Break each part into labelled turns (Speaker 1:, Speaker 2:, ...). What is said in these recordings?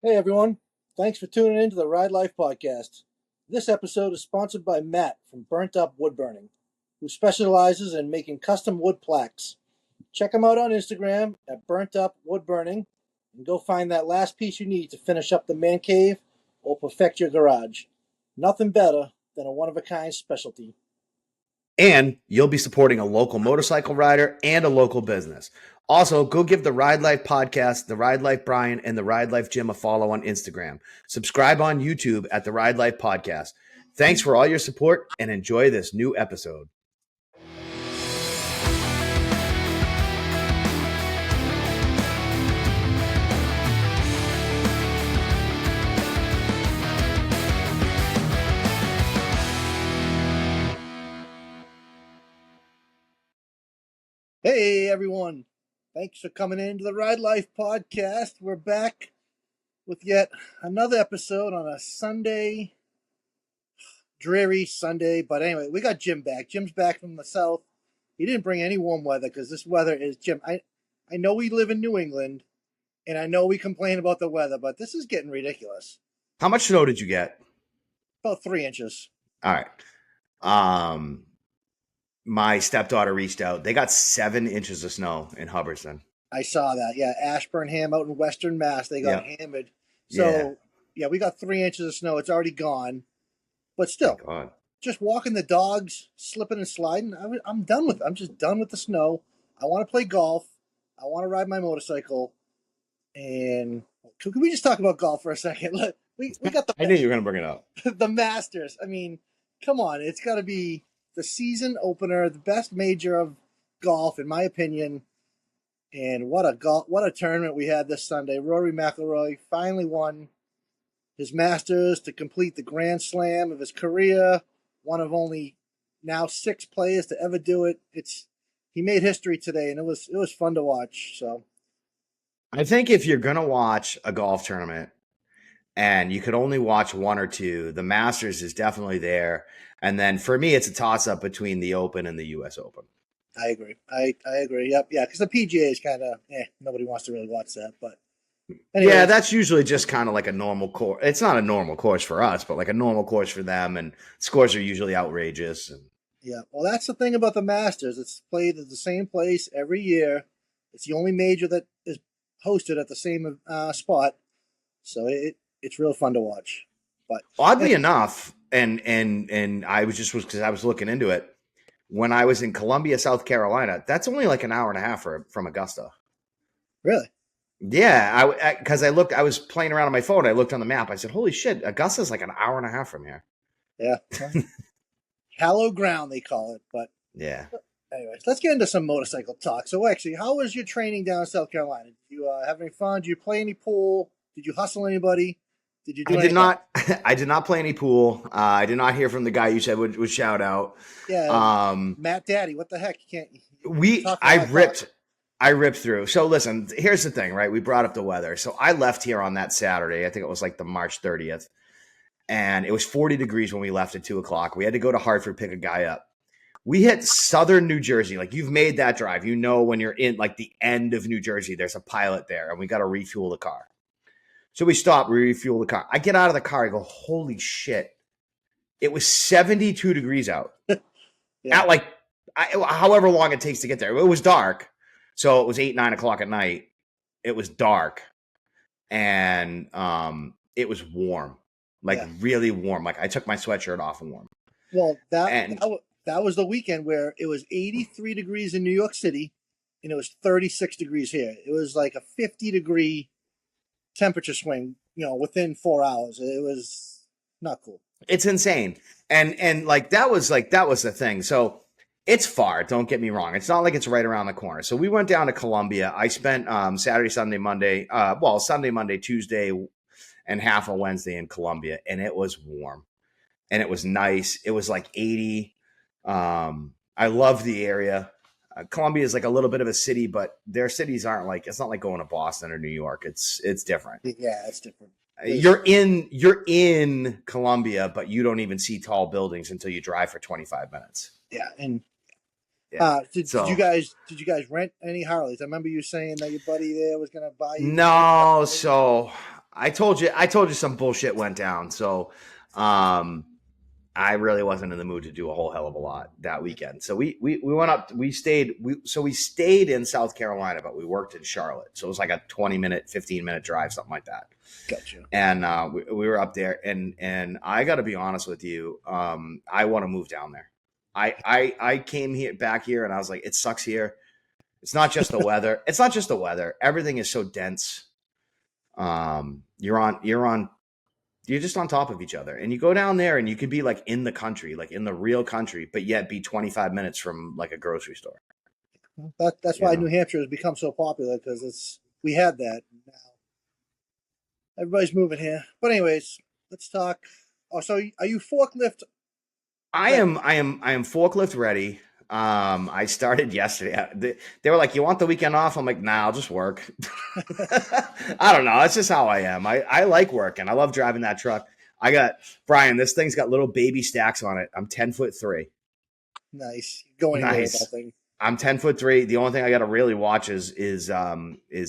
Speaker 1: Hey everyone, thanks for tuning in to the Ride Life podcast. This episode is sponsored by Matt from Burnt Up Wood Burning, who specializes in making custom wood plaques. Check him out on Instagram at Burnt Up Wood Burning and go find that last piece you need to finish up the man cave or perfect your garage. Nothing better than a one-of-a-kind specialty.
Speaker 2: And you'll be supporting a local motorcycle rider and a local business. Also, go give the Ride Life podcast, the Ride Life Brian, and the Ride Life Jim a follow on Instagram. Subscribe on YouTube at the Ride Life podcast. Thanks for all your support and enjoy this new episode.
Speaker 1: Hey everyone, thanks for coming into the Ride Life podcast. We're back with yet another episode on a Sunday, dreary Sunday. But anyway, we got Jim back. Jim's back from the south. He didn't bring any warm weather because this weather is, Jim, I know we live in New England and I know we complain about the weather, but this is getting ridiculous.
Speaker 2: How much snow did you get?
Speaker 1: About 3 inches.
Speaker 2: All right. My stepdaughter reached out. They got 7 inches of snow in Hubbardston.
Speaker 1: I saw that. Yeah, Ashburnham out in Western Mass, they got hammered. So, yeah, we got 3 inches of snow. It's already gone. But still, just walking the dogs, slipping and sliding, I'm done with it. I'm just done with the snow. I want to play golf. I want to ride my motorcycle. And can we just talk about golf for a second? Look, we got the
Speaker 2: I knew you were going to bring it up.
Speaker 1: the Masters. I mean, come on. It's got to be the season opener, the best major of golf, in my opinion. And what a tournament we had this Sunday. Rory McIlroy finally won his Masters to complete the Grand Slam of his career. One of only now 6 players to ever do it. He made history today, and it was fun to watch. So,
Speaker 2: I think if you're going to watch a golf tournament and you could only watch one or two, the Masters is definitely there. And then for me, it's a toss-up between the Open and the U.S. Open.
Speaker 1: I agree. I agree. Yep. Yeah, because the PGA is kind of, nobody wants to really watch that. But
Speaker 2: anyway. Yeah, that's usually just kind of like a normal course. It's not a normal course for us, but like a normal course for them. And scores are usually outrageous. And
Speaker 1: yeah, well, that's the thing about the Masters. It's played at the same place every year. It's the only major that is hosted at the same spot. So it's real fun to watch. But
Speaker 2: oddly enough, and I was because I was looking into it. When I was in Columbia, South Carolina, that's only like an hour and a half from Augusta.
Speaker 1: Really?
Speaker 2: Yeah, because I was playing around on my phone. I looked on the map. I said, "Holy shit, Augusta's like an hour and a half from here."
Speaker 1: Yeah, hallowed ground they call it. But
Speaker 2: yeah.
Speaker 1: Anyways, let's get into some motorcycle talk. So, actually, how was your training down in South Carolina? Did you have any fun? Did you play any pool? Did you hustle anybody? Did you do?
Speaker 2: I did not. I did not play any pool. I did not hear from the guy you said would shout out.
Speaker 1: Yeah. Matt Daddy, what the heck? You can't.
Speaker 2: I ripped through. So listen, here's the thing, right? We brought up the weather. So I left here on that Saturday. I think it was like the March 30th. And it was 40 degrees when we left at 2:00. We had to go to Hartford, pick a guy up. We hit southern New Jersey. Like, you've made that drive. You know, when you're in like the end of New Jersey, there's a pilot there and we got to refuel the car. So we stop, we refuel the car. I get out of the car. I go, holy shit. It was 72 degrees out. Yeah. At like, however long it takes to get there. It was dark. So it was 8, 9 o'clock at night. It was dark. And it was warm. Like, really warm. Like, I took my sweatshirt off and warm.
Speaker 1: Well, that was the weekend where it was 83 degrees in New York City and it was 36 degrees here. It was like a 50-degree temperature swing, within 4 hours. It was not cool.
Speaker 2: It's insane. And like that was the thing. So it's far, don't get me wrong. It's not like it's right around the corner. So we went down to Columbia. I spent Saturday, Sunday, Monday, Sunday, Monday, Tuesday, and half of Wednesday in Columbia, and it was warm. And it was nice. It was like 80. I love the area. Columbia is like a little bit of a city, but their cities aren't like, it's not like going to Boston or New York. It's different.
Speaker 1: Yeah, it's different.
Speaker 2: You're in Columbia, but you don't even see tall buildings until you drive for 25 minutes.
Speaker 1: Yeah, and did you guys rent any Harleys? I remember you saying that your buddy there was going to buy you.
Speaker 2: No, so I told you some bullshit went down. So, I really wasn't in the mood to do a whole hell of a lot that weekend. So we went up. We stayed in South Carolina, but we worked in Charlotte. So it was like a 20-minute, 15-minute drive, something like that.
Speaker 1: Gotcha.
Speaker 2: And we were up there, and I got to be honest with you, I want to move down there. I came back here, and I was like, it sucks here. It's not just the weather. It's not just the weather. Everything is so dense. You're just on top of each other, and you go down there, and you could be like in the country, like in the real country, but yet be 25 minutes from like a grocery store.
Speaker 1: That's why New Hampshire has become so popular, because we had that. Now everybody's moving here. But anyways, let's talk. Oh, so are you forklift?
Speaker 2: I am forklift ready. I started yesterday. They were like, "You want the weekend off?" I'm like, "Nah, I'll just work." I don't know. That's just how I am. I like working. I love driving that truck. I got Brian. This thing's got little baby stacks on it. I'm 10'3".
Speaker 1: Nice. Going anywhere with that thing.
Speaker 2: I'm 10'3". The only thing I got to really watch is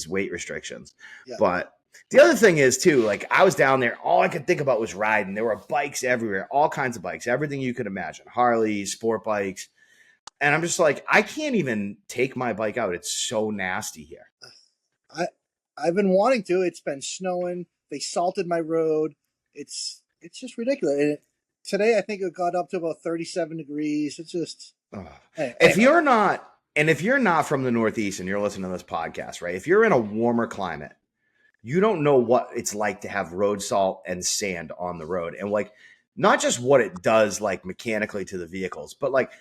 Speaker 2: weight restrictions. Yeah. But the other thing is too, like I was down there, all I could think about was riding. There were bikes everywhere, all kinds of bikes, everything you could imagine, Harleys, sport bikes. And I'm just like, I can't even take my bike out. It's so nasty here.
Speaker 1: I've been wanting to. It's been snowing. They salted my road. It's just ridiculous. And today, I think it got up to about 37 degrees. It's just.
Speaker 2: If you're not from the Northeast and you're listening to this podcast, right? If you're in a warmer climate, you don't know what it's like to have road salt and sand on the road. And like, not just what it does like mechanically to the vehicles, but like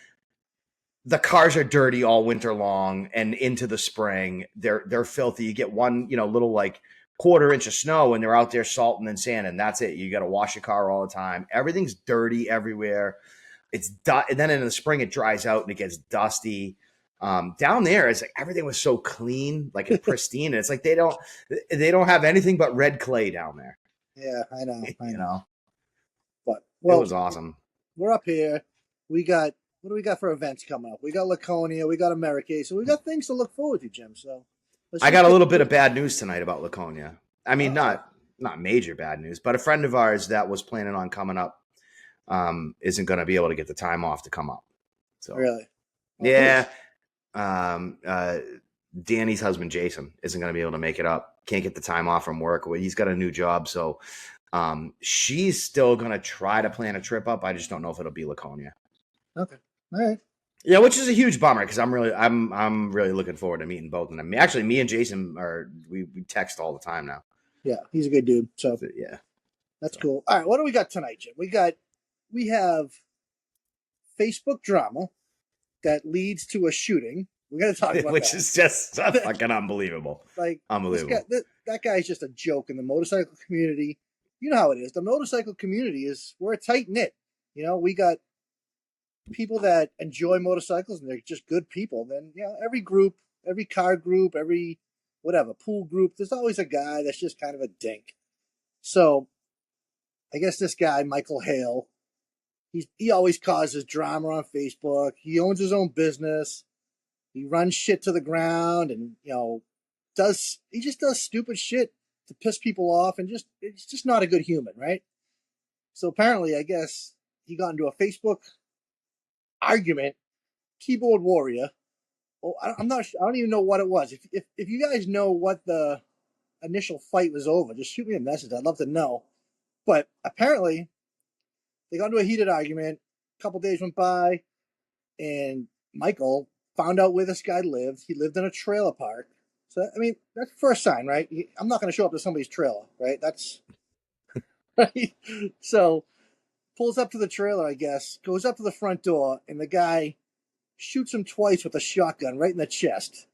Speaker 2: the cars are dirty all winter long and into the spring. They're filthy. You get one, little like quarter-inch of snow and they're out there salting and sanding. That's it. You got to wash your car all the time. Everything's dirty everywhere. And then in the spring it dries out and it gets dusty. Down there, it's like everything was so clean, like and pristine. And it's like they don't have anything but red clay down there.
Speaker 1: Yeah, I know. But
Speaker 2: it was awesome.
Speaker 1: We're up here. What do we got for events coming up? We got Laconia, we got America, so we got things to look forward to, Jim. So
Speaker 2: I got a little bit of bad news tonight about Laconia. I mean, not major bad news, but a friend of ours that was planning on coming up isn't going to be able to get the time off to come up. So
Speaker 1: really,
Speaker 2: yeah. Danny's husband Jason isn't going to be able to make it up. Can't get the time off from work. He's got a new job, so she's still going to try to plan a trip up. I just don't know if it'll be Laconia.
Speaker 1: Okay, all right.
Speaker 2: Yeah, which is a huge bummer because I'm really looking forward to meeting both of them. Actually, me and Jason we text all the time now.
Speaker 1: Yeah, he's a good dude. So
Speaker 2: yeah,
Speaker 1: that's cool. All right, what do we got tonight, Jim? We have Facebook drama that leads to a shooting. We're going to talk about
Speaker 2: which is just fucking unbelievable.
Speaker 1: Like
Speaker 2: unbelievable.
Speaker 1: That guy's just a joke in the motorcycle community. You know how it is. The motorcycle community we're a tight knit. We got people that enjoy motorcycles and they're just good people. Then every group, every car group, every whatever pool group, there's always a guy that's just kind of a dink. So I guess this guy Michael Hale, he always causes drama on Facebook. He owns his own business. He runs shit to the ground, and he just does stupid shit to piss people off, and it's just not a good human, right? So apparently, I guess he got into a Facebook argument, keyboard warrior. Oh, I'm not sure. I don't even know what it was. If you guys know what the initial fight was over, just shoot me a message. I'd love to know. But apparently, they got into a heated argument. A couple days went by, and Michael found out where this guy lived. He lived in a trailer park. So, I mean, that's the first sign, right? I'm not going to show up to somebody's trailer, right? That's right. So, pulls up to the trailer, I guess, goes up to the front door, and the guy shoots him twice with a shotgun right in the chest.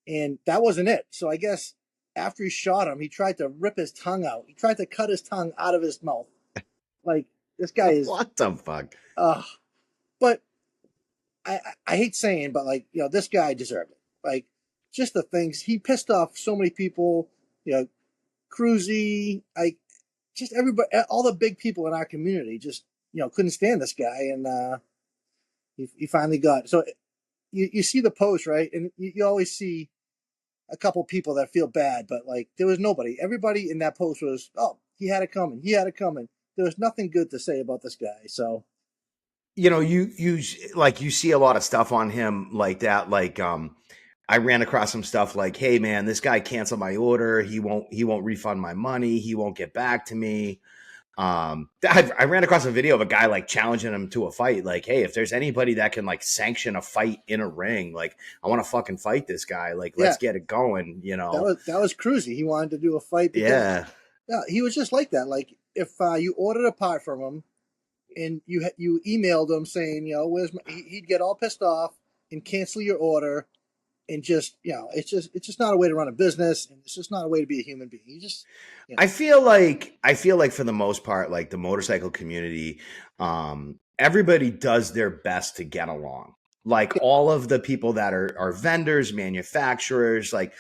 Speaker 1: And that wasn't it. So, I guess after he shot him, he tried to rip his tongue out. He tried to cut his tongue out of his mouth. Like, this guy is...
Speaker 2: What the fuck?
Speaker 1: But I hate saying, but this guy deserved it. Like, just the things he pissed off so many people, Cruzy, just everybody, all the big people in our community just, couldn't stand this guy. And, he finally got, so you see the post, right? And you always see, a couple people that feel bad, but like there was nobody. Everybody in that post was, oh, he had it coming. He had it coming. There was nothing good to say about this guy. So
Speaker 2: You know, you like you see a lot of stuff on him like that. Like, I ran across some stuff like, hey man, this guy canceled my order. He won't refund my money. He won't get back to me. I ran across a video of a guy like challenging him to a fight. Like, hey, if there's anybody that can like sanction a fight in a ring, like I want to fucking fight this guy. Like,
Speaker 1: yeah,
Speaker 2: let's get it going. You know?
Speaker 1: that was Cruzy. He wanted to do a fight because
Speaker 2: Yeah.
Speaker 1: yeah, he was just like that. Like if you ordered a part from him and you emailed him saying, you know, he'd get all pissed off and cancel your order and just, you know, it's just not a way to run a business, and it's just not a way to be a human being. You just, you know,
Speaker 2: I feel like for the most part, like the motorcycle community, everybody does their best to get along. Like all of the people that are vendors, manufacturers, like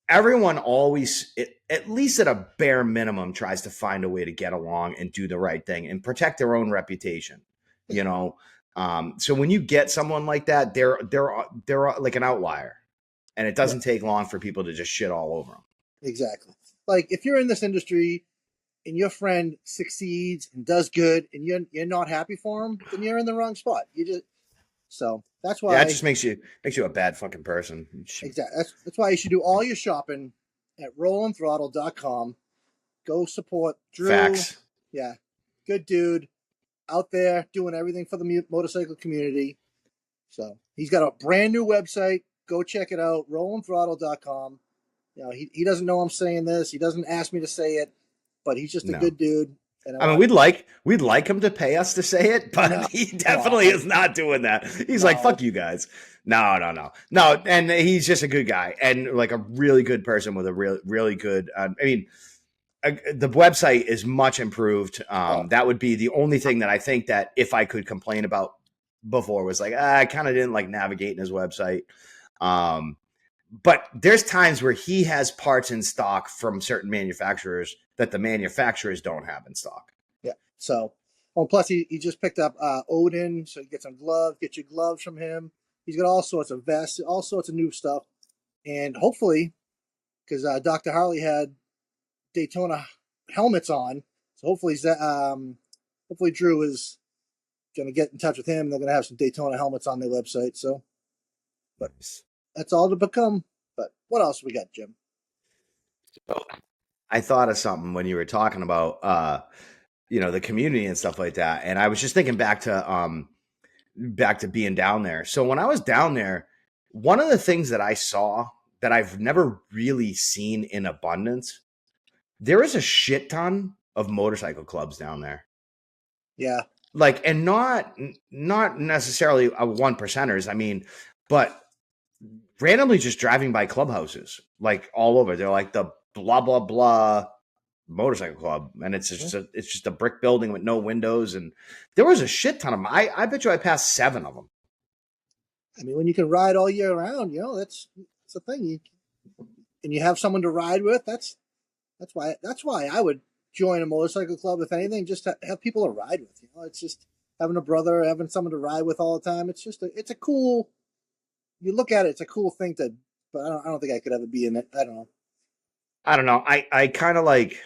Speaker 2: everyone always, at least at a bare minimum, tries to find a way to get along and do the right thing and protect their own reputation. You know, so when you get someone like that, they're like an outlier, and it
Speaker 1: yeah,
Speaker 2: doesn't take long for people to just shit all over them.
Speaker 1: exactly. Like if you're in this industry and your friend succeeds and does good and you're not happy for him, then you're in the wrong spot. You just so that's
Speaker 2: Yeah, it
Speaker 1: why
Speaker 2: just makes you a bad fucking person.
Speaker 1: exactly that's why you should do all your shopping at rollandthrottle.com. Go support Drew.
Speaker 2: Facts.
Speaker 1: Yeah, good dude out there doing everything for the motorcycle community. So he's got a brand new website. Go check it out, rollandthrottle.com. You know, he doesn't know I'm saying this. He doesn't ask me to say it, but he's just a
Speaker 2: No.
Speaker 1: good dude. And
Speaker 2: I mean, we'd like him to pay us to say it, but
Speaker 1: no,
Speaker 2: he definitely is not doing that. He's like,
Speaker 1: no,
Speaker 2: fuck you guys. No. And he's just a good guy and like a really good person with a really good, I mean, the website is much improved.
Speaker 1: oh,
Speaker 2: That would be the only thing that I think that if I could complain about before was like, I kind of didn't like navigating his website. But there's times where he has parts in stock from certain manufacturers that the manufacturers don't have in stock.
Speaker 1: yeah. So, well, plus he just picked up Odin, so you get some gloves. Get your gloves from him. He's got all sorts of vests, all sorts of new stuff, and hopefully, because Dr. Harley had Daytona helmets on, so hopefully Drew is going to get in touch with him. They're going to have some Daytona helmets on their website. So, but that's all to become. But what else we got, Jim?
Speaker 2: I thought of something when you were talking about the community and stuff like that, and I was just thinking back to being down there. So when I was down there, one of the things that I saw that I've never really seen in abundance, there is a shit ton of motorcycle clubs down there.
Speaker 1: Yeah,
Speaker 2: Like, and not necessarily a one percenters. I mean, but randomly just driving by clubhouses, like all over. They're like the blah blah blah motorcycle club, and it's just a brick building with no windows. And there was a shit ton of them. I bet you I passed 7 of them.
Speaker 1: I mean, when you can ride all year round, you know that's the thing. And you have someone to ride with. That's why I would join a motorcycle club if anything, just to have people to ride with. You know, it's just having a brother, having someone to ride with all the time. It's a cool. You look at it, it's a cool thing to. But I don't think I could ever be in it. I don't know.
Speaker 2: I don't know. I kind of like.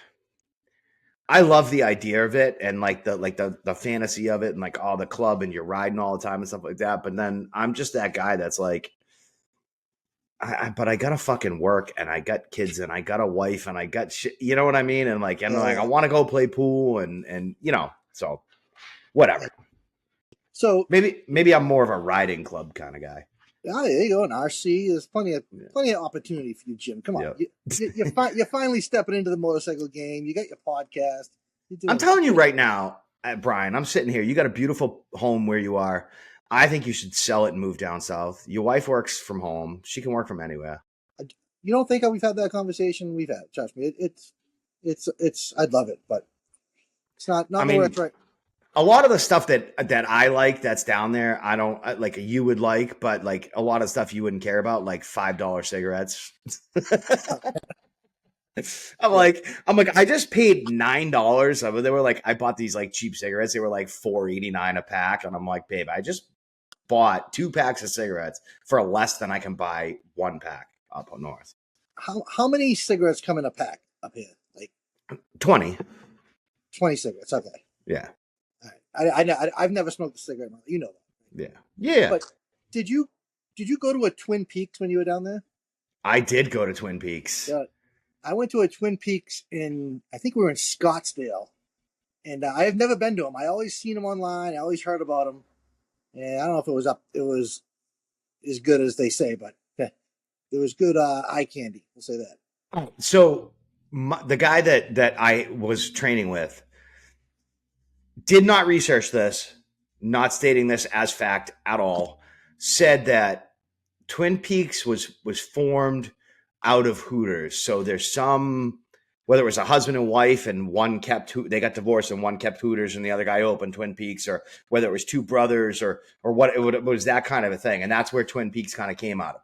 Speaker 2: I love the idea of it and like the fantasy of it and like all the club and you're riding all the time and stuff like that. But then I'm just that guy that's like, but I gotta fucking work and I got kids and I got a wife and I got shit. You know what I mean? And like, and like, I want to go play pool and so whatever.
Speaker 1: So
Speaker 2: Maybe I'm more of a riding club kind of guy.
Speaker 1: yeah, there you go. An RC. There's plenty of opportunity for you, Jim. Come on,
Speaker 2: Yeah.
Speaker 1: you're finally stepping into the motorcycle game. You got your podcast.
Speaker 2: I'm telling you right now, Brian, I'm sitting here. You got a beautiful home where you are. I think you should sell it and move down south. Your wife works from home. She can work from anywhere.
Speaker 1: You don't think we've had that conversation? We've had. Trust me. It's. I'd love it, but it's not
Speaker 2: I
Speaker 1: the way
Speaker 2: mean,
Speaker 1: it's right.
Speaker 2: a lot of the stuff that I like that's down there, I don't like. You would like, but like a lot of stuff you wouldn't care about, like $5 cigarettes. I'm like, I just paid $9. They were like, I bought these like cheap cigarettes. They were like $4.89 a pack, and I'm like, babe, I just bought 2 packs of cigarettes for less than I can buy 1 pack up north.
Speaker 1: How many cigarettes come in a pack up here? Like
Speaker 2: 20.
Speaker 1: 20 cigarettes. Okay.
Speaker 2: Yeah.
Speaker 1: All right. I've never smoked a cigarette. You know that.
Speaker 2: Yeah. Yeah.
Speaker 1: But did you go to a Twin Peaks when you were down there?
Speaker 2: I did go to Twin Peaks.
Speaker 1: Yeah. I went to a Twin Peaks I think we were in Scottsdale, and I have never been to them. I always seen them online. I always heard about them, and I don't know if it was as good as they say, but it was good eye candy. We'll say that.
Speaker 2: So the guy that I was training with did not research this, not stating this as fact at all, said that Twin Peaks was formed out of Hooters. So there's some, whether it was a husband and wife and one they got divorced and one kept Hooters and the other guy opened Twin Peaks, or whether it was two brothers or what, it was that kind of a thing. And that's where Twin Peaks kind of came out of.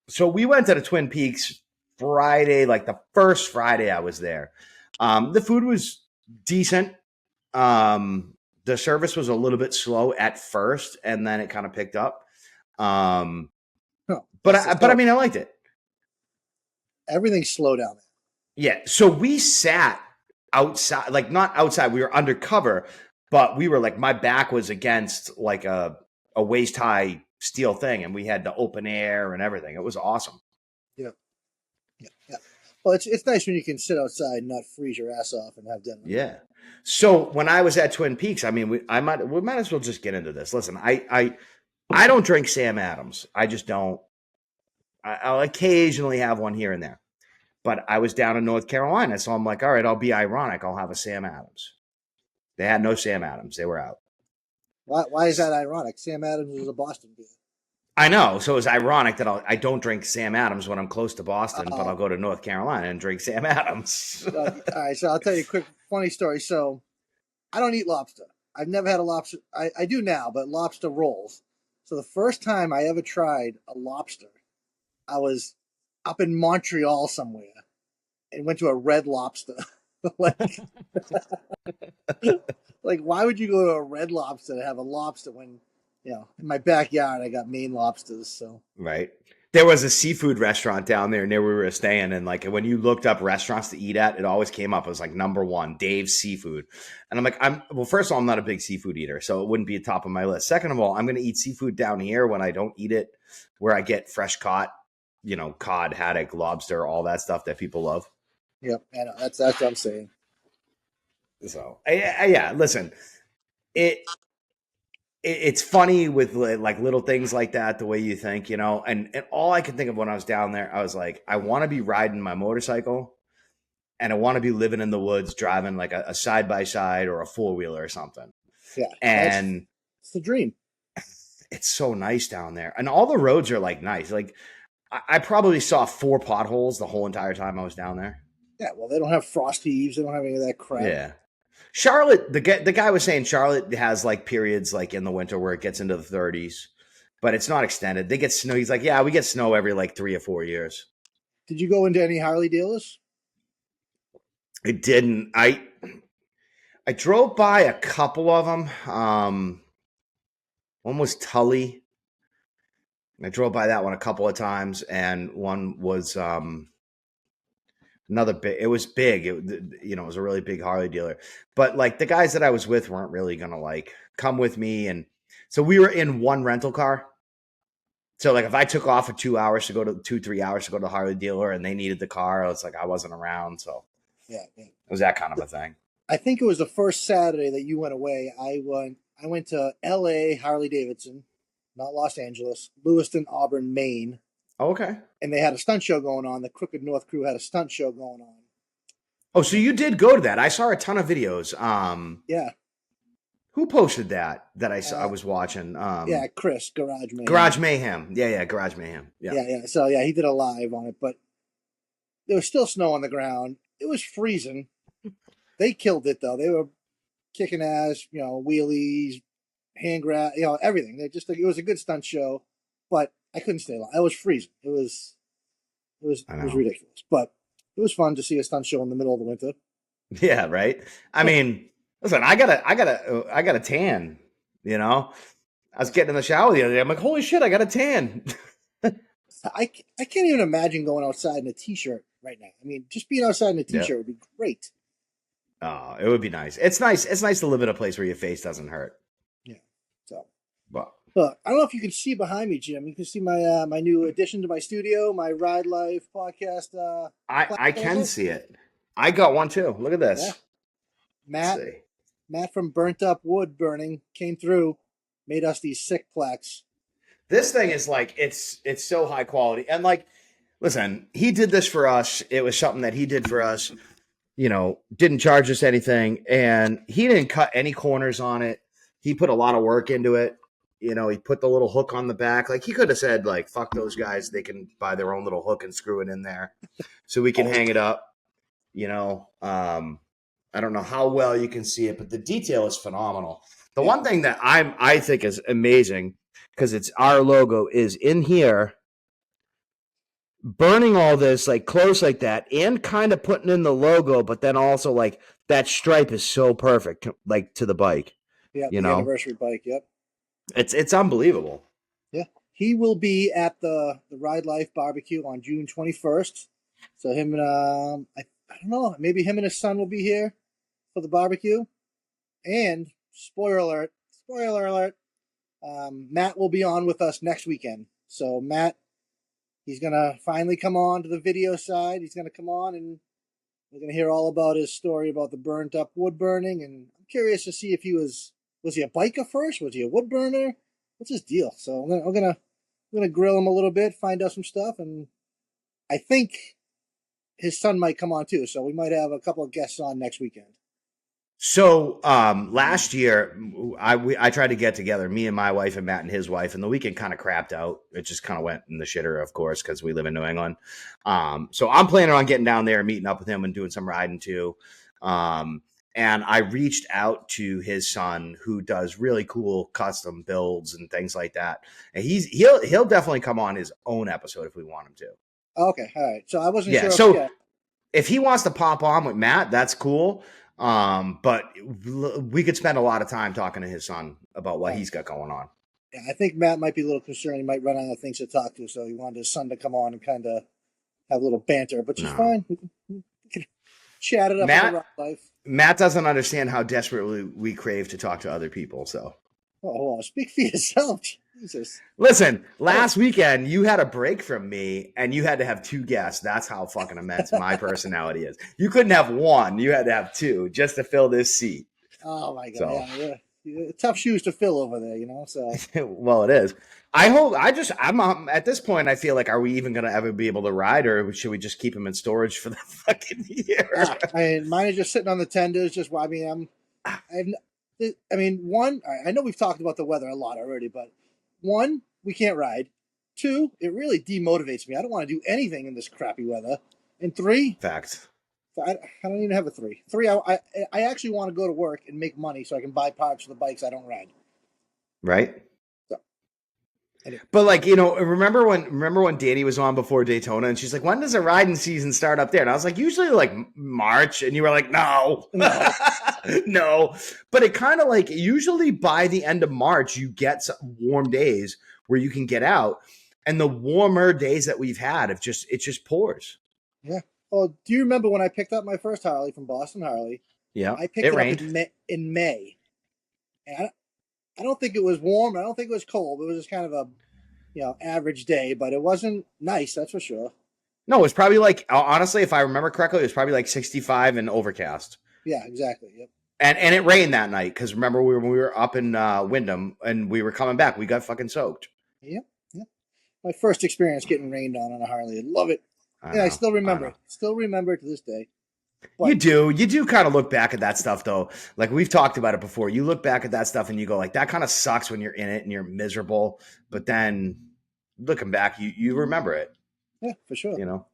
Speaker 2: So we went to the Twin Peaks Friday, like the first Friday I was there. The food was decent. The service was a little bit slow at first, and then it kind of picked up. But I mean, I liked it.
Speaker 1: Everything's slow down there.
Speaker 2: Yeah. So we sat outside, like not outside. We were undercover, but we were like, my back was against like a waist high steel thing, and we had the open air and everything. It was awesome.
Speaker 1: Yeah. Well, it's nice when you can sit outside and not freeze your ass off and have dinner.
Speaker 2: Yeah. So when I was at Twin Peaks, I mean, we might as well just get into this. Listen, I don't drink Sam Adams. I just don't. I'll occasionally have one here and there. But I was down in North Carolina, so I'm like, all right, I'll be ironic. I'll have a Sam Adams. They had no Sam Adams. They were out.
Speaker 1: Why is that ironic? Sam Adams is a Boston beer.
Speaker 2: I know. So it's ironic that I don't drink Sam Adams when I'm close to Boston, but I'll go to North Carolina and drink Sam Adams.
Speaker 1: All right, so I'll tell you a quick funny story. So I don't eat lobster. I've never had a lobster. I do now, but lobster rolls. So the first time I ever tried a lobster, I was up in Montreal somewhere and went to a Red Lobster. like, why would you go to a Red Lobster to have a lobster when, in my backyard I got Maine lobsters? So
Speaker 2: right. There was a seafood restaurant down there near where we were staying, and like when you looked up restaurants to eat at, it always came up. It was like number one, Dave's Seafood, and I'm like, first of all, I'm not a big seafood eater, so it wouldn't be at top of my list. Second of all, I'm going to eat seafood down here when I don't eat it where I get fresh caught, cod, haddock, lobster, all that stuff that people love.
Speaker 1: Yep, I know. That's what I'm saying.
Speaker 2: So yeah, listen, it's funny with like little things like that, the way you think, and all I could think of when I was down there, I was like, I want to be riding my motorcycle and I want to be living in the woods, driving like a side-by-side or a four-wheeler or something.
Speaker 1: Yeah.
Speaker 2: And
Speaker 1: it's the dream.
Speaker 2: It's so nice down there. And all the roads are like nice. Like I probably saw 4 potholes the whole entire time I was down there.
Speaker 1: Yeah. Well, they don't have frost heaves. They don't have any of that crap.
Speaker 2: Yeah. Charlotte, the guy was saying Charlotte has like periods like in the winter where it gets into the 30s, but it's not extended. They get snow. He's like, yeah, we get snow every like 3 or 4 years.
Speaker 1: Did you go into any Harley dealers?
Speaker 2: I didn't. I drove by a couple of them. One was Tully. I drove by that one a couple of times, and one was another big. It was big. It was a really big Harley dealer. But like the guys that I was with weren't really gonna like come with me, and so we were in one rental car. So like if I took off for 2 hours to go to 2-3 hours to go to the Harley dealer, and they needed the car, it's like I wasn't around. So
Speaker 1: yeah,
Speaker 2: it was that kind of a thing.
Speaker 1: I think it was the first Saturday that you went away. I went to L.A. Harley Davidson, not Los Angeles, Lewiston, Auburn, Maine.
Speaker 2: Oh, okay.
Speaker 1: And they had a stunt show going on. The Crooked North crew had a stunt show going on.
Speaker 2: Oh, so you did go to that? I saw a ton of videos.
Speaker 1: Yeah.
Speaker 2: Who posted that I saw? I was watching.
Speaker 1: Yeah, Chris, Garage Mayhem.
Speaker 2: Garage Mayhem. Yeah, Garage Mayhem.
Speaker 1: Yeah. So yeah, he did a live on it, but there was still snow on the ground. It was freezing. They killed it though. They were kicking ass, wheelies, hand grab, everything. It was a good stunt show, but I couldn't stay long. I was freezing. It was ridiculous, but it was fun to see a stunt show in the middle of the winter.
Speaker 2: Yeah, right. I mean, listen, I got a tan. I was getting in the shower the other day. I'm like, holy shit, I got a tan.
Speaker 1: I can't even imagine going outside in a t-shirt right now. I mean, just being outside in a
Speaker 2: Yeah.
Speaker 1: t-shirt would be great.
Speaker 2: It would be nice. It's nice. It's nice to live in a place where your face doesn't hurt.
Speaker 1: Yeah. So,
Speaker 2: But
Speaker 1: but I don't know if you can see behind me, Jim. You can see my my new addition to my studio, my Ride Life podcast.
Speaker 2: I can
Speaker 1: Platform.
Speaker 2: see it. I got one too. Look at
Speaker 1: Yeah,
Speaker 2: this. Let's
Speaker 1: Matt.
Speaker 2: see.
Speaker 1: Matt from Burnt Up Wood Burning came through, made us these sick plaques.
Speaker 2: This thing is like it's so high quality. And like, listen, he did this for us. It was something that he did for us. You know, didn't charge us anything, and he didn't cut any corners on it. He put a lot of work into it. You know, he put the little hook on the back. Like he could have said, like, fuck those guys. They can buy their own little hook and screw it in there so we can hang it up. You know, I don't know how well you can see it, but the detail is phenomenal. The one thing that I think is amazing because it's our logo is in here burning all this like close like that and kind of putting in the logo, but then also like that stripe is so perfect like to the bike.
Speaker 1: Yeah,
Speaker 2: You
Speaker 1: the
Speaker 2: know,
Speaker 1: anniversary bike. Yep.
Speaker 2: it's unbelievable.
Speaker 1: Yeah, he will be at the Ride Life barbecue on June 21st. So him and I don't know, maybe him and his son will be here for the barbecue. And spoiler alert, Matt will be on with us next weekend. So Matt, he's gonna finally come on to the video side. He's gonna come on and we're gonna hear all about his story about the burnt up wood burning. And I'm curious to see if was he a biker first? Was he a wood burner? What's his deal? So I'm gonna grill him a little bit, find out some stuff, and I think his son might come on too. So we might have a couple of guests on next weekend.
Speaker 2: So last year, I tried to get together, me and my wife and Matt and his wife, and the weekend kind of crapped out. It just kind of went in the shitter, of course, because we live in New England. So I'm planning on getting down there and meeting up with him and doing some riding too. And I reached out to his son, who does really cool custom builds and things like that. And he'll definitely come on his own episode if we want him to.
Speaker 1: Okay, all right. So I wasn't
Speaker 2: Yeah.
Speaker 1: sure.
Speaker 2: So if he wants to pop on with Matt, that's cool. But we could spend a lot of time talking to his son about what he's got going on.
Speaker 1: Yeah, I think Matt might be a little concerned. He might run out of things to talk to, so he wanted his son to come on and kind of have a little banter, which is fine. We can chat it up in the life.
Speaker 2: Matt doesn't understand how desperately we crave to talk to other people. So,
Speaker 1: oh, speak for yourself, Jesus.
Speaker 2: Listen, last weekend you had a break from me, and you had to have two guests. That's how fucking immense my personality is. You couldn't have one; you had to have two just to fill this seat.
Speaker 1: Oh my god! So. Yeah. Tough shoes to fill over there, you know. So
Speaker 2: well, it is. I'm at this point. I feel like, are we even going to ever be able to ride, or should we just keep them in storage for the fucking year?
Speaker 1: Mine are just sitting on the tenders. Just, I mean, one, I know we've talked about the weather a lot already, but one, we can't ride. Two, it really demotivates me. I don't want to do anything in this crappy weather. And three,
Speaker 2: fact.
Speaker 1: I don't even have a three. I actually want to go to work and make money so I can buy parts for the bikes I don't ride.
Speaker 2: Right.
Speaker 1: So, anyway.
Speaker 2: But like, you know, remember when Danny was on before Daytona and she's like, when does the riding season start up there? And I was like, usually like March. And you were like, no. No. But it kind of like usually by the end of March, you get some warm days where you can get out. And the warmer days that we've had, it just pours.
Speaker 1: Yeah. Oh, do you remember when I picked up my first Harley from Boston Harley?
Speaker 2: Yeah,
Speaker 1: I picked it up in May. And I don't think it was warm. I don't think it was cold. It was just kind of a, average day, but it wasn't nice. That's for sure.
Speaker 2: No, it was probably like, honestly, if I remember correctly, it was probably like 65 and overcast.
Speaker 1: Yeah, exactly. Yep.
Speaker 2: And it rained that night because remember when we were up in Wyndham and we were coming back, we got fucking soaked.
Speaker 1: Yep. My first experience getting rained on a Harley. I love it. I still remember it. Still remember it to this day.
Speaker 2: But you do kind of look back at that stuff though. Like we've talked about it before. You look back at that stuff and you go like, that kind of sucks when you're in it and you're miserable. But then looking back, you remember it.
Speaker 1: Yeah, for sure.
Speaker 2: You know.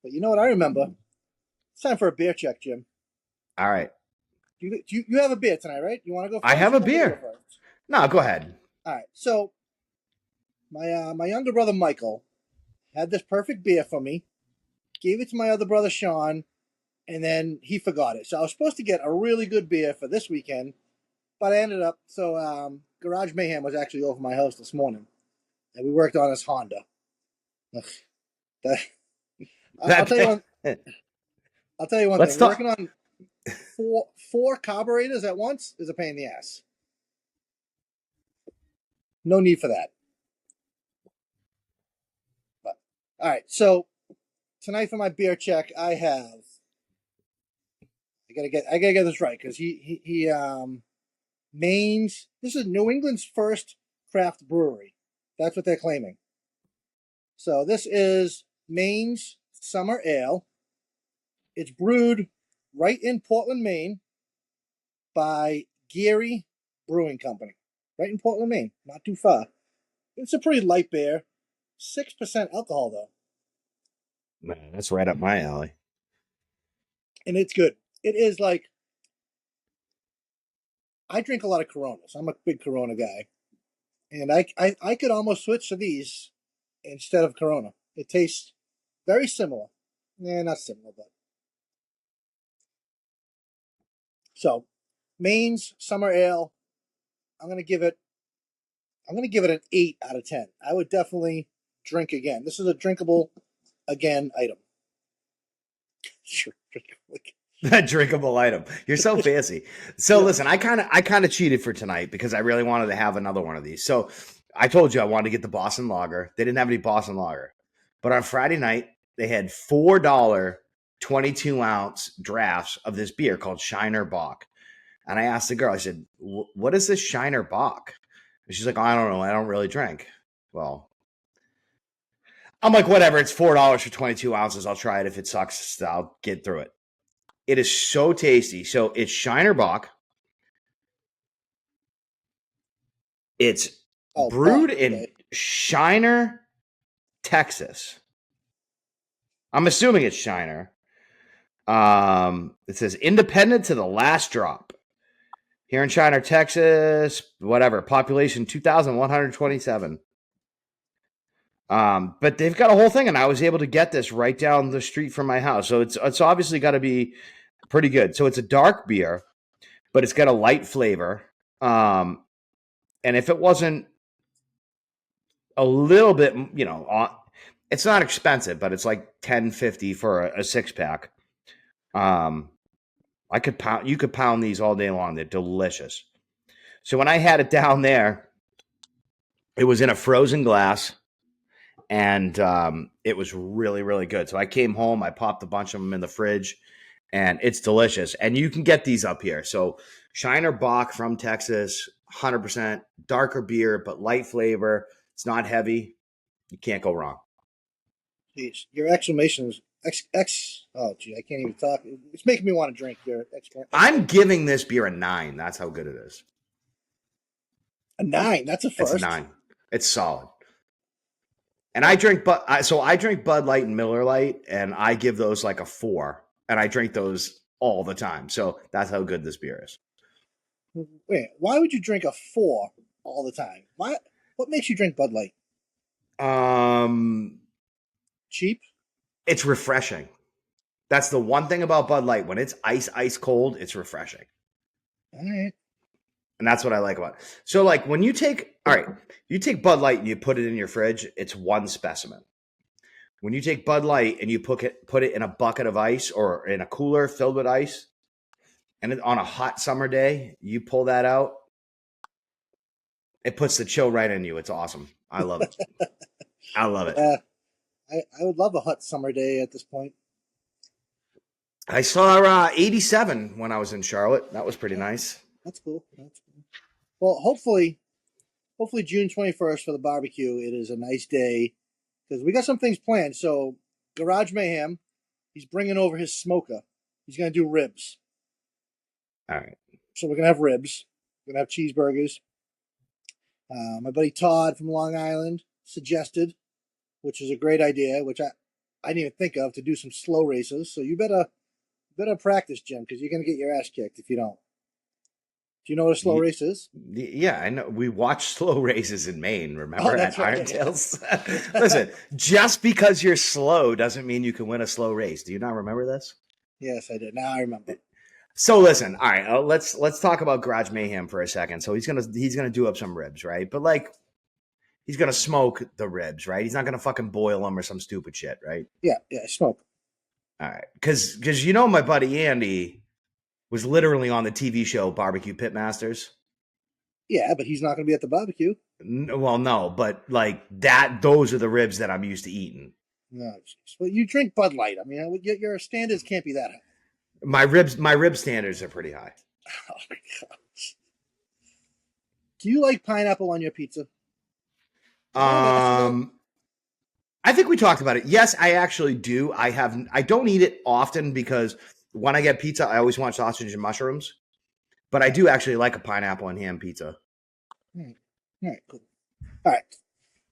Speaker 1: But you know what I remember? It's time for a beer check, Jim.
Speaker 2: All right.
Speaker 1: You have a beer tonight, right? You want to go first?
Speaker 2: I have a beer. No, go ahead.
Speaker 1: All right. So my younger brother Michael had this perfect beer for me, gave it to my other brother Sean, and then he forgot it. So I was supposed to get a really good beer for this weekend, but I ended up, Garage Mayhem was actually over my house this morning, and we worked on his Honda. Ugh, that, I'll
Speaker 2: That
Speaker 1: tell you one. I'll tell you one
Speaker 2: let's
Speaker 1: thing.
Speaker 2: talk.
Speaker 1: Working on four carburetors at once is a pain in the ass. No need for that. But all right, so tonight for my beer check, I have. I gotta get this right because he Maine's. This is New England's first craft brewery. That's what they're claiming. So this is Maine's Summer Ale. It's brewed right in Portland, Maine, by Geary Brewing Company. Right in Portland, Maine. Not too far. It's a pretty light beer. 6% alcohol, though.
Speaker 2: Man, that's right up my alley.
Speaker 1: And it's good. It is like, I drink a lot of Coronas. I'm a big Corona guy. And I could almost switch to these instead of Corona. It tastes very similar. Not similar, but. So, Maine's Summer Ale, I'm gonna give it an 8 out of 10. I would definitely drink again. This is a drinkable again item. Sure,
Speaker 2: That drinkable item. You're so fancy. So listen, I kind of cheated for tonight because I really wanted to have another one of these. So I told you I wanted to get the Boston Lager. They didn't have any Boston Lager, but on Friday night they had $4 22-ounce drafts of this beer called Shiner Bock. And I asked the girl, I said, "What is this Shiner Bock?" And she's like, "I don't know. I don't really drink." Well, I'm like, whatever. It's $4 for 22 ounces. I'll try it. If it sucks, I'll get through it. It is so tasty. So it's Shiner Bock. It's brewed in Shiner, Texas. I'm assuming it's Shiner. It says independent to the last drop. Here in Shiner, Texas, whatever. Population 2,127. But they've got a whole thing, and I was able to get this right down the street from my house. So it's obviously got to be pretty good. So it's a dark beer, but it's got a light flavor. And if it wasn't a little bit, it's not expensive, but it's like $10.50 for a 6-pack. You could pound these all day long. They're delicious. So when I had it down there, it was in a frozen glass, and it was really, really good. So I came home, I popped a bunch of them in the fridge, and it's delicious. And you can get these up here. So Shiner Bock from Texas, 100% darker beer, but light flavor. It's not heavy. You can't go wrong.
Speaker 1: Jeez, your exclamation is oh, gee, I can't even talk. It's making me want to drink.
Speaker 2: I'm giving this beer a 9. That's how good it is.
Speaker 1: A 9. That's a first.
Speaker 2: It's a 9. It's solid. And I drink Bud Light and Miller Lite, and I give those like a 4. And I drink those all the time. So that's how good this beer is.
Speaker 1: Wait, why would you drink a 4 all the time? What makes you drink Bud Light? Cheap?
Speaker 2: It's refreshing. That's the one thing about Bud Light. When it's ice cold, it's refreshing.
Speaker 1: All right.
Speaker 2: And that's what I like about it. So like when you take Bud Light and you put it in your fridge, it's one specimen. When you take Bud Light and you put it in a bucket of ice or in a cooler filled with ice, and on a hot summer day, you pull that out, it puts the chill right in you. It's awesome. I love it. I love it.
Speaker 1: I would love a hot summer day at this point.
Speaker 2: I saw 87 when I was in Charlotte. That was pretty nice.
Speaker 1: That's cool. Well, hopefully June 21st for the barbecue, it is a nice day because we got some things planned. So Garage Mayhem, he's bringing over his smoker. He's going to do ribs.
Speaker 2: All right.
Speaker 1: So we're going to have ribs. We're going to have cheeseburgers. My buddy Todd from Long Island suggested, which is a great idea, which I didn't even think of, to do some slow races. So you better practice, Jim, because you're going to get your ass kicked if you don't. Do you know what a slow race is?
Speaker 2: Yeah, I know. We watch slow races in Maine, remember,
Speaker 1: that's
Speaker 2: at
Speaker 1: right.
Speaker 2: Iron Tales? Listen, just because you're slow doesn't mean you can win a slow race. Do you not remember this?
Speaker 1: Yes, I did. Now I remember.
Speaker 2: So listen, all right, let's talk about Garage Mayhem for a second. So he's gonna do up some ribs, right? But like, he's gonna smoke the ribs, right? He's not gonna fucking boil them or some stupid shit, right?
Speaker 1: Yeah, smoke.
Speaker 2: All right, because my buddy Andy was literally on the TV show Barbecue Pitmasters.
Speaker 1: Yeah, but he's not going to be at the barbecue.
Speaker 2: Well, no, but like that, those are the ribs that I'm used to eating.
Speaker 1: No, well, you drink Bud Light. I mean, your standards can't be that high.
Speaker 2: My rib standards are pretty high.
Speaker 1: Oh my gosh. Do you like pineapple on your pizza?
Speaker 2: I think we talked about it. Yes, I actually do. I don't eat it often because when I get pizza, I always want sausage and mushrooms. But I do actually like a pineapple and ham pizza.
Speaker 1: All right, cool. All right,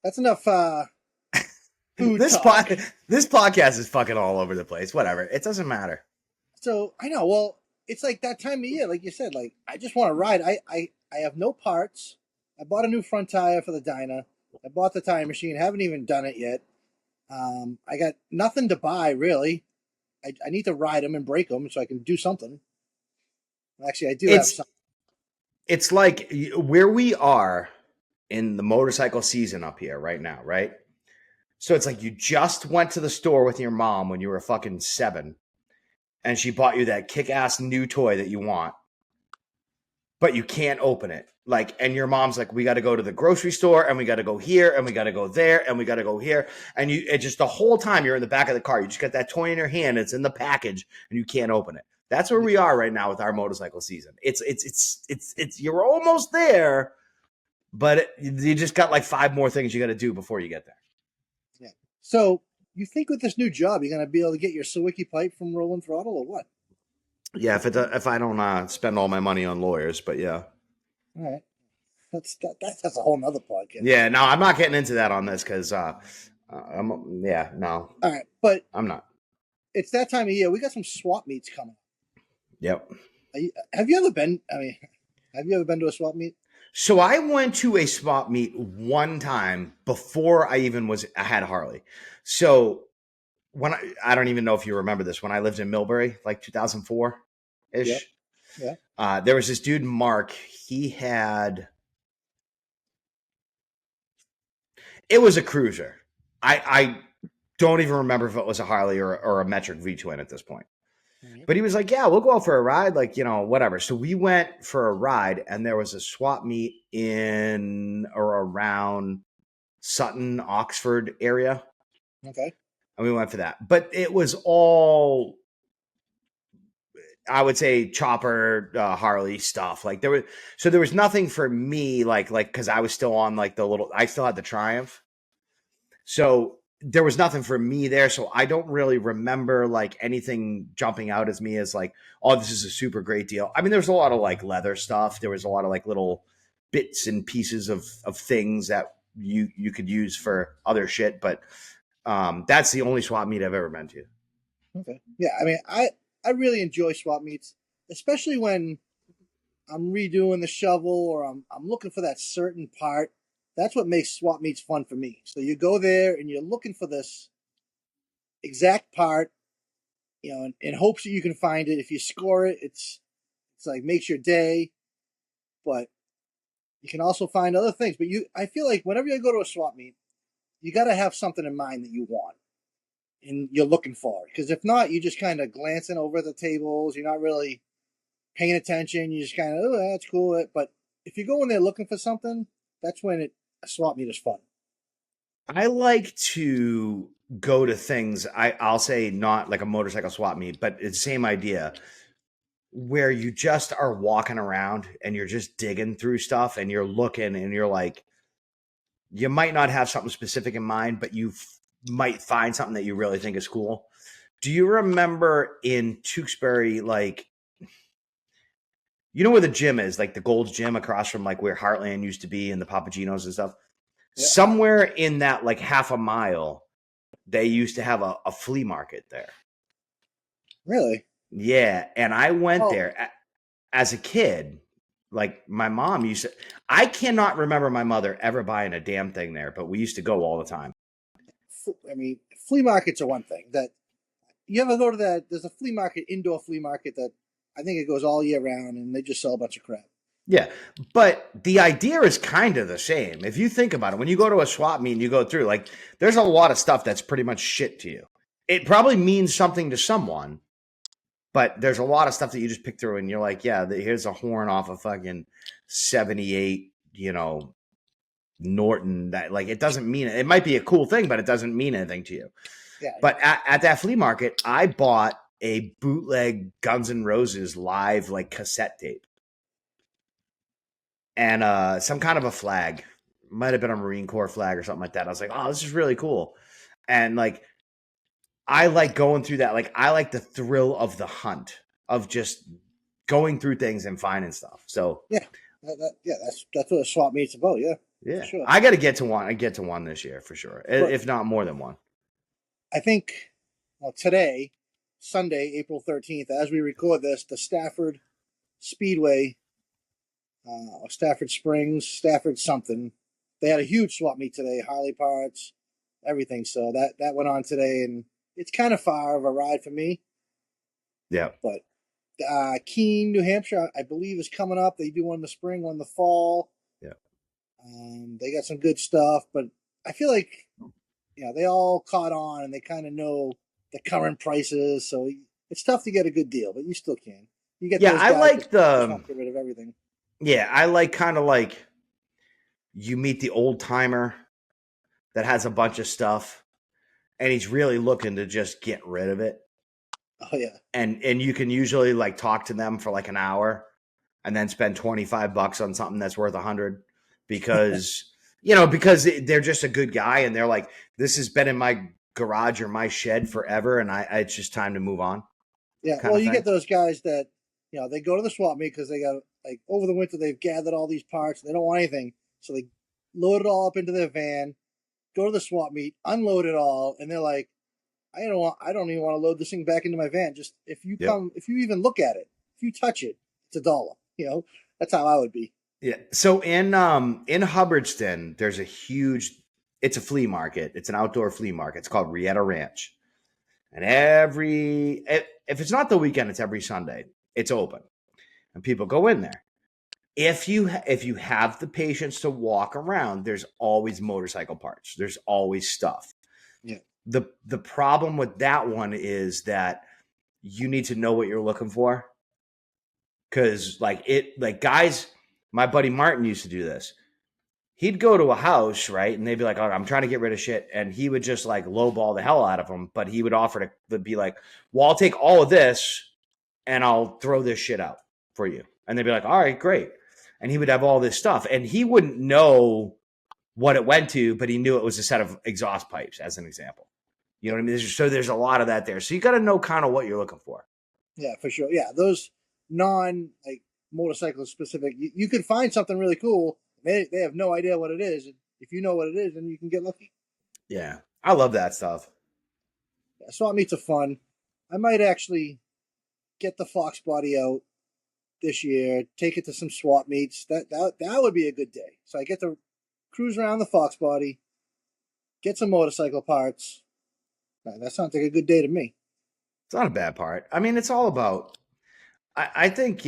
Speaker 1: that's enough. Food
Speaker 2: this
Speaker 1: talk.
Speaker 2: This podcast is fucking all over the place. Whatever, it doesn't matter.
Speaker 1: So I know. Well, it's like that time of year, like you said. Like I just want to ride. I have no parts. I bought a new front tire for the Dyna. I bought the tire machine. Haven't even done it yet. I got nothing to buy really. I need to ride them and break them so I can do something. Actually, I do have something.
Speaker 2: It's like where we are in the motorcycle season up here right now, right? So it's like you just went to the store with your mom when you were fucking 7, and she bought you that kick-ass new toy that you want, but you can't open it. Like, and your mom's like, we got to go to the grocery store, and we got to go here, and we got to go there, and we got to go here. And it just the whole time you're in the back of the car, you just got that toy in your hand, it's in the package, and you can't open it. That's where we are right now with our motorcycle season. It's you're almost there, but you just got like 5 more things you got to do before you get there.
Speaker 1: Yeah. So you think with this new job, you're going to be able to get your Sawicki pipe from Rolling Throttle or what?
Speaker 2: Yeah, if I don't spend all my money on lawyers, but yeah.
Speaker 1: All right. That's a whole nother podcast.
Speaker 2: Yeah, no, I'm not getting into that on this because no.
Speaker 1: All right, but
Speaker 2: I'm not.
Speaker 1: It's that time of year. We got some swap meets coming.
Speaker 2: Yep.
Speaker 1: Have you ever been? I mean, have you ever been to a swap meet?
Speaker 2: So I went to a swap meet one time before I had Harley. So when I don't even know if you remember this, when I lived in Millbury, like 2004 ish.
Speaker 1: Yeah.
Speaker 2: There was this dude, Mark. It was a cruiser. I don't even remember if it was a Harley or a Metric V-twin at this point. Mm-hmm. But he was like, yeah, we'll go out for a ride, like, whatever. So we went for a ride, and there was a swap meet in or around Sutton, Oxford area.
Speaker 1: Okay.
Speaker 2: And we went for that. But it was all, I would say, chopper, Harley stuff. Like there was nothing for me, like, cause I was still on I still had the Triumph. So there was nothing for me there. So I don't really remember like anything jumping out as me as like, oh, this is a super great deal. I mean, there was a lot of like leather stuff. There was a lot of like little bits and pieces of things that you could use for other shit. But that's the only swap meet I've ever been to.
Speaker 1: Okay. Yeah. I mean, I really enjoy swap meets, especially when I'm redoing the shovel or I'm looking for that certain part. That's what makes swap meets fun for me. So you go there and you're looking for this exact part, in hopes that you can find it. If you score it, it's like makes your day. But you can also find other things. But I feel like whenever you go to a swap meet, you got to have something in mind that you want and you're looking for it. Because if not, you're just kind of glancing over the tables. You're not really paying attention. You just kind of, oh, that's cool. But if you go in there looking for something, that's when a swap meet is fun.
Speaker 2: I like to go to things, I'll say not like a motorcycle swap meet, but it's the same idea where you just are walking around and you're just digging through stuff and you're looking and you're like, you might not have something specific in mind, but you might find something that you really think is cool. Do you remember in Tewksbury, like, where the gym is, like the Gold's Gym across from like where Heartland used to be and the Papagenos and stuff? Yeah. Somewhere in that like half a mile, they used to have a flea market there.
Speaker 1: Really?
Speaker 2: Yeah. And I went there as a kid. Like my mom used to, I cannot remember my mother ever buying a damn thing there, but we used to go all the time.
Speaker 1: I mean, flea markets are one thing that you ever go to that. There's a flea market, indoor flea market that I think it goes all year round and they just sell a bunch of crap.
Speaker 2: Yeah, but the idea is kind of the same. If you think about it, when you go to a swap meet and you go through, like, there's a lot of stuff that's pretty much shit to you. It probably means something to someone, but there's a lot of stuff that you just pick through and you're like, yeah, here's a horn off a fucking 78, Norton. That, like, it doesn't mean it might be a cool thing, but it doesn't mean anything to you.
Speaker 1: Yeah.
Speaker 2: But at that flea market, I bought a bootleg Guns N' Roses live, like, cassette tape and some kind of a flag. Might have been a Marine Corps flag or something like that. I was like, oh, this is really cool. And, like, I like going through that. Like, I like the thrill of the hunt, of just going through things and finding stuff. So
Speaker 1: Yeah, that's what a swap meet's about. Yeah, for
Speaker 2: yeah,
Speaker 1: sure.
Speaker 2: I got to get to one. I get to one this year for sure, if not more than one.
Speaker 1: I think today, Sunday, April 13th, as we record this, the Stafford Speedway, Stafford Springs, Stafford something, they had a huge swap meet today. Harley parts, everything. So that went on today, and it's kind of far of a ride for me.
Speaker 2: Yeah,
Speaker 1: but Keene, New Hampshire, I believe is coming up. They do one in the spring, one in the fall.
Speaker 2: yeah.
Speaker 1: They got some good stuff, but I feel like they all caught on and they kind of know the current prices, so it's tough to get a good deal, but you still can. You get
Speaker 2: Yeah,
Speaker 1: those
Speaker 2: I
Speaker 1: guys
Speaker 2: like
Speaker 1: that get rid of everything.
Speaker 2: Yeah, I like kind of like you meet the old timer that has a bunch of stuff and he's really looking to just get rid of it.
Speaker 1: Oh yeah.
Speaker 2: And you can usually like talk to them for like an hour and then spend $25 on something that's worth 100 because because they're just a good guy and they're like, this has been in my garage or my shed forever and it's just time to move on.
Speaker 1: Yeah, well, you get those guys that they go to the swap meet because they got, like, over the winter they've gathered all these parts and they don't want anything, so they load it all up into their van, go to the swap meet, unload it all, and they're like, I don't even want to load this thing back into my van. Just if you even look at it, if you touch it, it's $1. That's how I would be.
Speaker 2: Yeah. So in Hubbardston, there's it's a flea market. It's an outdoor flea market. It's called Rieta Ranch. And if it's not the weekend, it's every Sunday. It's open. And people go in there. If you have the patience to walk around, there's always motorcycle parts. There's always stuff.
Speaker 1: Yeah.
Speaker 2: The problem with that one is that you need to know what you're looking for. Cause guys, my buddy Martin used to do this. He'd go to a house, right? And they'd be like, oh, I'm trying to get rid of shit. And he would just like lowball the hell out of them. But he would offer to be like, well, I'll take all of this and I'll throw this shit out for you. And they'd be like, all right, great. And he would have all this stuff. And he wouldn't know what it went to, but he knew it was a set of exhaust pipes, as an example. You know what I mean? So there's a lot of that there. So you got to know kind of what you're looking for.
Speaker 1: Yeah, for sure. Yeah, those motorcycle specific, you could find something really cool. They have no idea what it is. If you know what it is, then you can get lucky.
Speaker 2: Yeah, I love that stuff.
Speaker 1: Yeah, swap meets are fun. I might actually get the Fox body out this year, take it to some swap meets. That would be a good day. So I get to cruise around the Fox body, get some motorcycle parts. That sounds like a good day to me.
Speaker 2: It's not a bad part. I mean, it's all about, I think,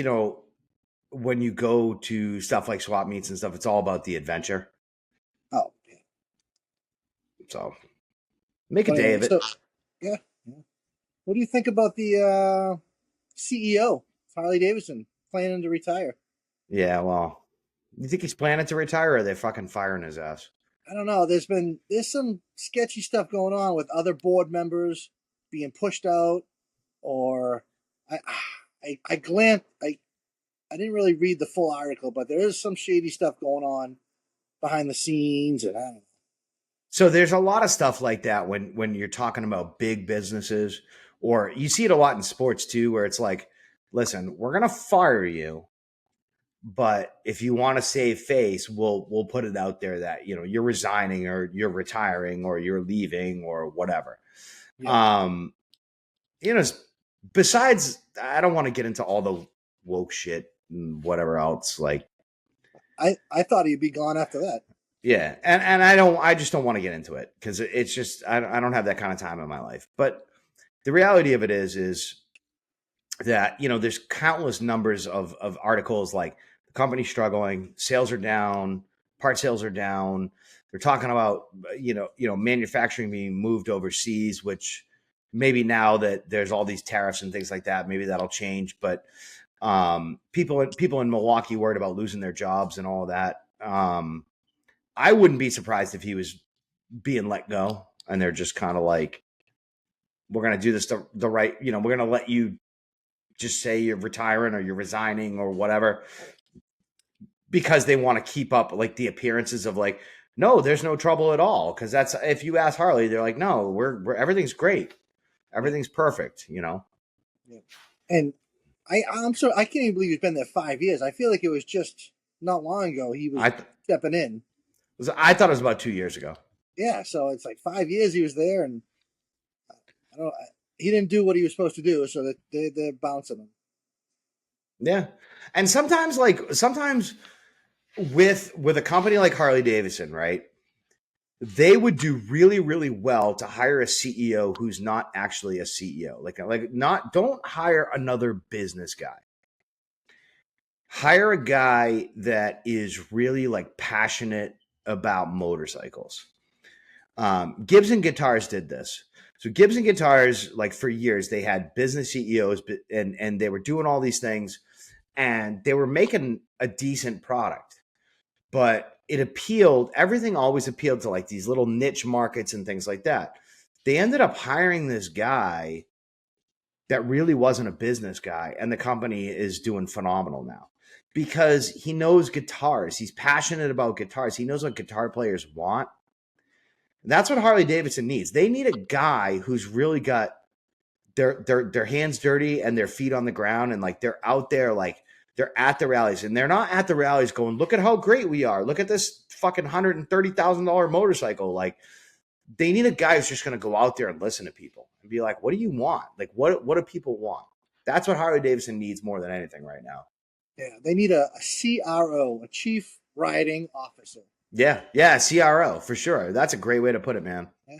Speaker 2: when you go to stuff like swap meets and stuff, it's all about the adventure.
Speaker 1: Oh, yeah.
Speaker 2: So make a day of it.
Speaker 1: Yeah. What do you think about the CEO, Harley Davidson, planning to retire?
Speaker 2: Yeah, well, you think he's planning to retire or are they fucking firing his ass?
Speaker 1: I don't know. There's some sketchy stuff going on with other board members being pushed out, or I glanced. I didn't really read the full article, but there is some shady stuff going on behind the scenes, and I don't know.
Speaker 2: So there's a lot of stuff like that when you're talking about big businesses, or you see it a lot in sports too, where it's like, listen, we're gonna fire you, but if you want to save face, we'll put it out there that you're resigning or you're retiring or you're leaving or whatever. Yeah. Besides, I don't want to get into all the woke shit and whatever else. Like,
Speaker 1: I thought he'd be gone after that.
Speaker 2: Yeah, and I just don't want to get into it because it's just I don't have that kind of time in my life. But the reality of it is that there's countless numbers of articles like The company's struggling. Sales are down. Part sales are down. They're talking about manufacturing being moved overseas, which maybe now that there's all these tariffs and things like that, maybe that'll change. But people in Milwaukee worried about losing their jobs and all of that. I wouldn't be surprised if he was being let go, and they're just kind of like, we're going to do this the right, we're going to let you just say you're retiring or you're resigning or whatever, because they want to keep up like the appearances of like, no, there's no trouble at all. Cause that's, if you ask Harley, they're like, no, we're everything's great.
Speaker 1: Yeah.
Speaker 2: Everything's perfect,
Speaker 1: Yeah. And I'm sorry, I can't even believe he's been there 5 years. I feel like it was just not long ago he was stepping in.
Speaker 2: I thought it was about 2 years ago.
Speaker 1: Yeah. So it's like 5 years he was there, and I don't, he didn't do what he was supposed to do. So that they're bouncing him.
Speaker 2: Yeah. And sometimes with a company like Harley Davidson, right? They would do really, really well to hire a CEO who's not actually a CEO. Don't hire another business guy. Hire a guy that is really like passionate about motorcycles. Gibson Guitars did this. So Gibson Guitars, like for years, they had business CEOs, and they were doing all these things, and they were making a decent product, but everything always appealed to like these little niche markets and things like that. They ended up hiring this guy that really wasn't a business guy, and the company is doing phenomenal now because he knows guitars. He's passionate about guitars. He knows what guitar players want. That's what Harley Davidson needs. They need a guy who's really got their hands dirty and their feet on the ground, and like they're out there, like they're at the rallies, and they're not at the rallies going, look at how great we are. Look at this fucking $130,000 motorcycle. Like, they need a guy who's just going to go out there and listen to people and be like, what do you want? Like, what do people want? That's what Harley Davidson needs more than anything right now.
Speaker 1: Yeah. They need a CRO, a chief riding officer.
Speaker 2: Yeah. CRO for sure. That's a great way to put it, man.
Speaker 1: Yeah,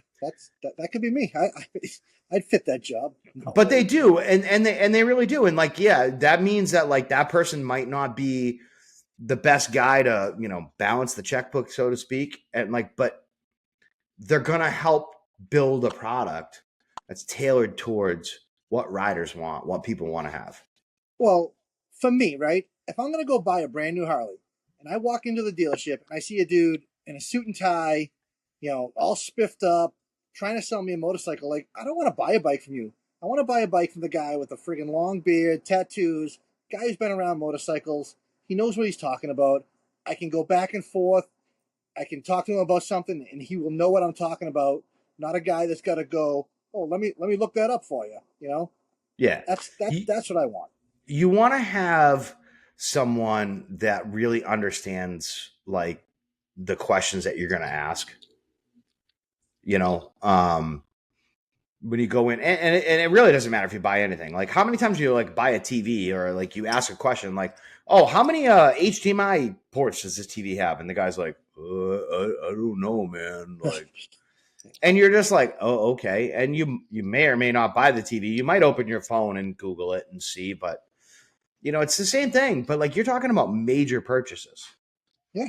Speaker 1: that could be me. I'd fit that job.
Speaker 2: No but way. They do, and they really do, and like, yeah, that means that like that person might not be the best guy to balance the checkbook, so to speak, and like, but they're gonna help build a product that's tailored towards what riders want, what people want to have.
Speaker 1: Well, for me, right? If I'm gonna go buy a brand new Harley, and I walk into the dealership and I see a dude in a suit and tie, all spiffed up, trying to sell me a motorcycle, like, I don't want to buy a bike from you. I want to buy a bike from the guy with a friggin' long beard, tattoos, guy who's been around motorcycles. He knows what he's talking about. I can go back and forth. I can talk to him about something, and he will know what I'm talking about. Not a guy that's got to go, oh, let me look that up for you.
Speaker 2: Yeah,
Speaker 1: that's what I want.
Speaker 2: You want to have someone that really understands like the questions that you're going to ask. When you go in, and it really doesn't matter if you buy anything. Like, how many times do you like buy a TV, or like you ask a question like, oh, how many HDMI ports does this TV have? And the guy's like, I don't know, man. Like, and you're just like, oh, okay. And you may or may not buy the TV. You might open your phone and Google it and see, but it's the same thing. But like, you're talking about major purchases.
Speaker 1: Yeah.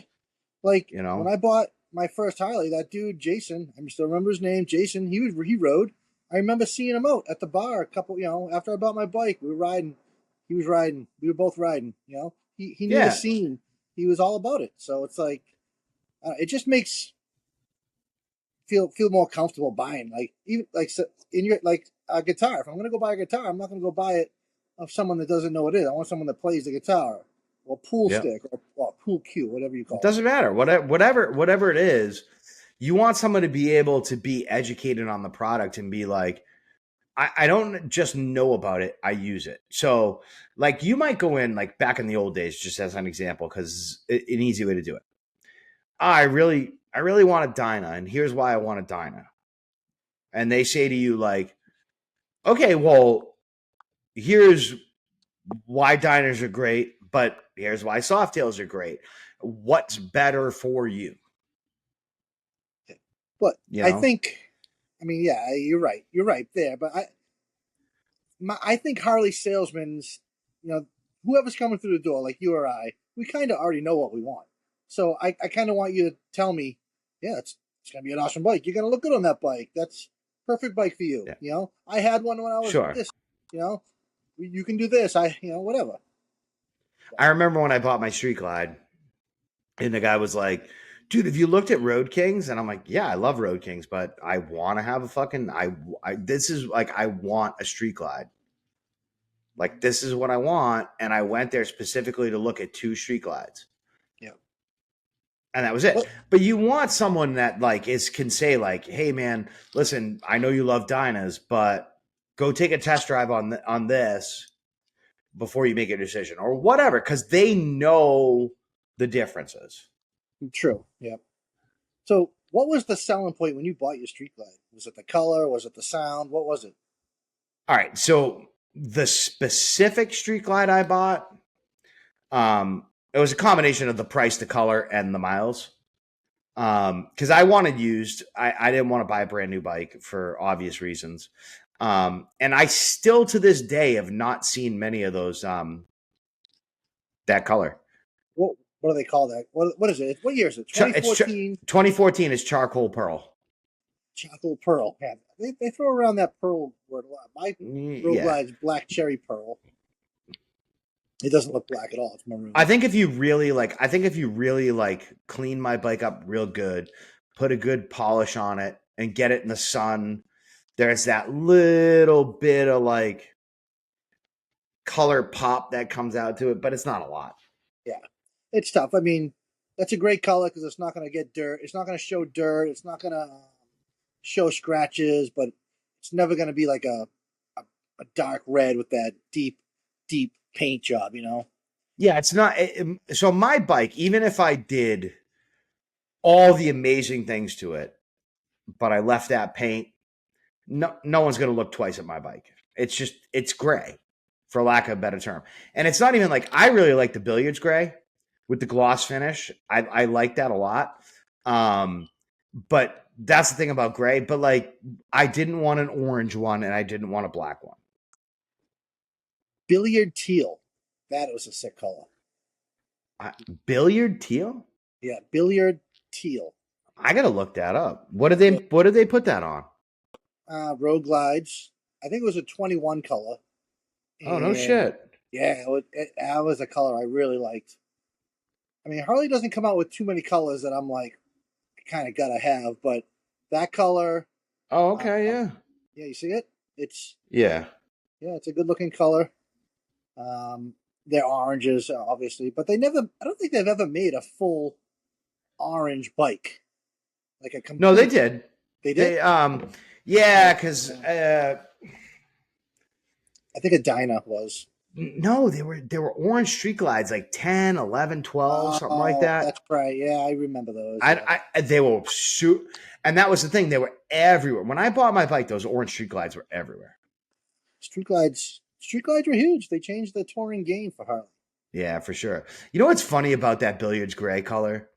Speaker 1: Like, when I bought my first Harley, that dude, Jason, I still remember his name, Jason, he rode. I remember seeing him out at the bar a couple, after I bought my bike. We were riding. He was riding. We were both riding, He knew the scene. He was all about it. So it's like, it just makes feel more comfortable buying. Like, even like in your like a guitar. If I'm gonna go buy a guitar, I'm not gonna go buy it of someone that doesn't know what it is. I want someone that plays the guitar, or pool stick, or pool cue, whatever you call it.
Speaker 2: It doesn't matter. Whatever it is, you want someone to be able to be educated on the product and be like, I don't just know about it, I use it. So like, you might go in, like back in the old days, just as an example, because an easy way to do it. I really want a Dyna, and here's why I want a Dyna. And they say to you like, okay, well, here's why Dynas are great, but here's why Softails are great. What's better for you?
Speaker 1: But I think, yeah, you're right. You're right there. But I think Harley salesmen's, whoever's coming through the door, like you or I, we kind of already know what we want. So I kind of want you to tell me, yeah, it's gonna be an awesome bike. You're gonna look good on that bike. That's perfect bike for you.
Speaker 2: Yeah.
Speaker 1: You know, I had one when I was
Speaker 2: Sure.
Speaker 1: this. You know, you can do this. Whatever.
Speaker 2: I remember when I bought my Street Glide, and the guy was like, "Dude, have you looked at Road Kings?" And I'm like, "Yeah, I love Road Kings, but I want to have a fucking this is like I want a Street Glide. Like this is what I want." And I went there specifically to look at 2 Street Glides.
Speaker 1: Yeah.
Speaker 2: And that was it.
Speaker 1: Well,
Speaker 2: But you want someone that like can say like, "Hey man, listen, I know you love Dynas, but go take a test drive on this before you make a decision or whatever," because they know the differences.
Speaker 1: true. Yeah. So, what was the selling point when you bought your Street Glide? Was it the color? Was it the sound? What was it?
Speaker 2: All right, so the specific Street Glide I bought, it was a combination of the price, the color, and the miles. Because I wanted used, I didn't want to buy a brand new bike for obvious reasons. And I still to this day have not seen many of those that color.
Speaker 1: What do they call that? What is it? What year is it? 2014.
Speaker 2: 2014 is charcoal pearl.
Speaker 1: Charcoal pearl. Yeah, they throw around that pearl word a lot. My Road
Speaker 2: Yeah.
Speaker 1: Glide's black cherry pearl. It doesn't look black at all. It's maroon.
Speaker 2: I think if you really like clean my bike up real good, put a good polish on it and get it in the sun, there's that little bit of like color pop that comes out to it, but it's not a lot.
Speaker 1: Yeah, it's tough. I mean, that's a great color because it's not going to get dirt. It's not going to show dirt. It's not going to show scratches, but it's never going to be like a dark red with that deep paint job. You know.
Speaker 2: Yeah, it's not. So my bike, even if I did all the amazing things to it, but I left that paint, no one's going to look twice at my bike. It's gray, for lack of a better term. And it's not even like, I really like the billiards gray with the gloss finish. I like that a lot. But that's the thing about gray. But like, I didn't want an orange one and I didn't want a black one.
Speaker 1: Billiard teal. That was a sick color.
Speaker 2: Billiard teal?
Speaker 1: Yeah, billiard teal.
Speaker 2: I gotta look that up. What did they put that on?
Speaker 1: Road Glides. I think it was a 21 color.
Speaker 2: Oh, no shit.
Speaker 1: Yeah, that was a color I really liked. I mean, Harley doesn't come out with too many colors that I'm like, kind of gotta have, but that color.
Speaker 2: Oh, okay, yeah.
Speaker 1: Yeah, you see it?
Speaker 2: Yeah,
Speaker 1: it's a good looking color. They're oranges, obviously, but I don't think they've ever made a full orange bike. Like a complete.
Speaker 2: No, they did.
Speaker 1: They did?
Speaker 2: Yeah, because
Speaker 1: I think a Dyna was.
Speaker 2: no, they were orange Street Glides, like 10, 11, 12, something like that.
Speaker 1: That's right. Yeah, I remember those.
Speaker 2: They were and that was the thing. They were everywhere. When I bought my bike, those orange Street Glides were everywhere.
Speaker 1: Street Glides were huge. They changed the touring game for Harley.
Speaker 2: Yeah, for sure. You know what's funny about that billiards gray color?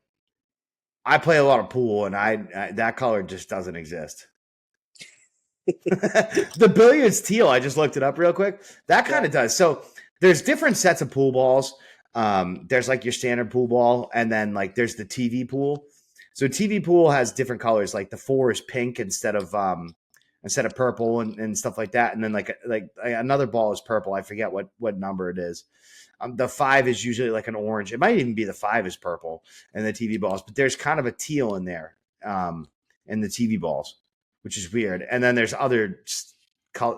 Speaker 2: I play a lot of pool, and I that color just doesn't exist. The billiards teal, I just looked it up real quick. That kind of does. So there's different sets of pool balls. There's like your standard pool ball, and then like there's the TV pool. So TV pool has different colors. Like the 4 is pink instead of purple and stuff like that. And then like another ball is purple. I forget what number it is. The 5 is usually like an orange. It might even be the 5 is purple and the TV balls, but there's kind of a teal in there in the TV balls, which is weird. And then there's other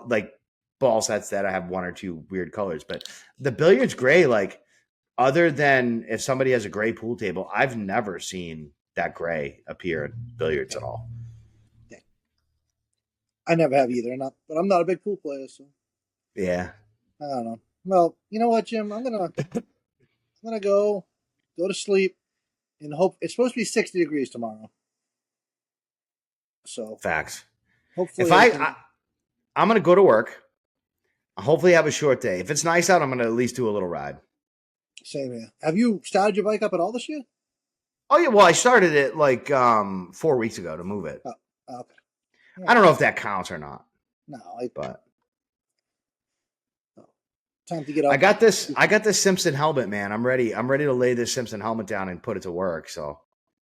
Speaker 2: like ball sets that I have 1 or 2 weird colors. But the billiards gray, like other than if somebody has a gray pool table, I've never seen that gray appear in billiards at all.
Speaker 1: I never have either, but I'm not a big pool player, so
Speaker 2: yeah.
Speaker 1: I don't know. Well, you know what, Jim? I'm gonna go to sleep and hope it's supposed to be 60 degrees tomorrow. So
Speaker 2: facts.
Speaker 1: Hopefully,
Speaker 2: if I'm gonna go to work. I'll hopefully have a short day. If it's nice out, I'm gonna at least do a little ride.
Speaker 1: Same here. Have you started your bike up at all this year?
Speaker 2: Oh yeah, well I started it like 4 weeks ago to move it.
Speaker 1: Oh, okay. Yeah.
Speaker 2: I don't know if that counts or not.
Speaker 1: No,
Speaker 2: but
Speaker 1: Time to get out.
Speaker 2: I got this Simpson helmet, man. I'm ready to lay this Simpson helmet down and put it to work. So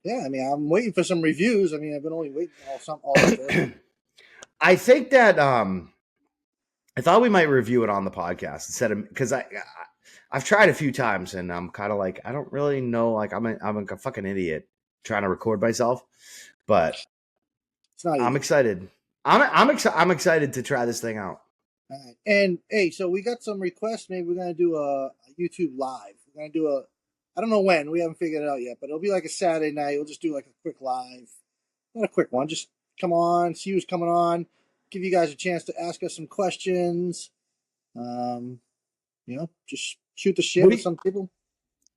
Speaker 1: Yeah, I mean, I'm waiting for some reviews. I mean, I've been only waiting all this.
Speaker 2: I think that I thought we might review it on the podcast instead of because I've tried a few times and I'm kind of like I don't really know, like I'm a fucking idiot trying to record myself, but
Speaker 1: It's not
Speaker 2: I'm
Speaker 1: easy.
Speaker 2: excited. I'm excited to try this thing out.
Speaker 1: All right. And hey, so we got some requests. Maybe we're gonna do a YouTube live. We're gonna do I don't know when. We haven't figured it out yet, but it'll be like a Saturday night. We'll just do like a quick live, not a quick one. Just come on, see who's coming on. Give you guys a chance to ask us some questions. Just shoot the shit with some people.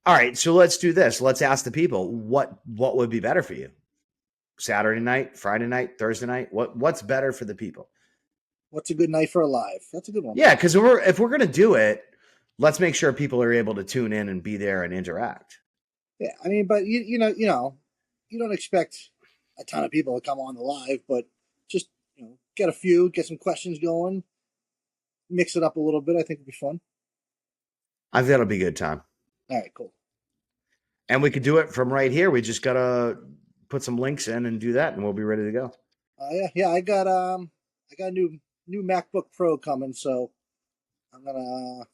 Speaker 2: All right, so let's do this. Let's ask the people what would be better for you. Saturday night, Friday night, Thursday night. What's better for the people?
Speaker 1: What's a good night for a live? That's a good one.
Speaker 2: Yeah, because if we're gonna do it, let's make sure people are able to tune in and be there and interact.
Speaker 1: Yeah, I mean, but you don't expect a ton of people to come on the live, but just get a few, get some questions going, mix it up a little bit. I think it'd be fun.
Speaker 2: I think that'll be a good time.
Speaker 1: All right, cool.
Speaker 2: And we could do it from right here. We just gotta put some links in and do that, and we'll be ready to go.
Speaker 1: Yeah. I got a new MacBook Pro coming, so I'm gonna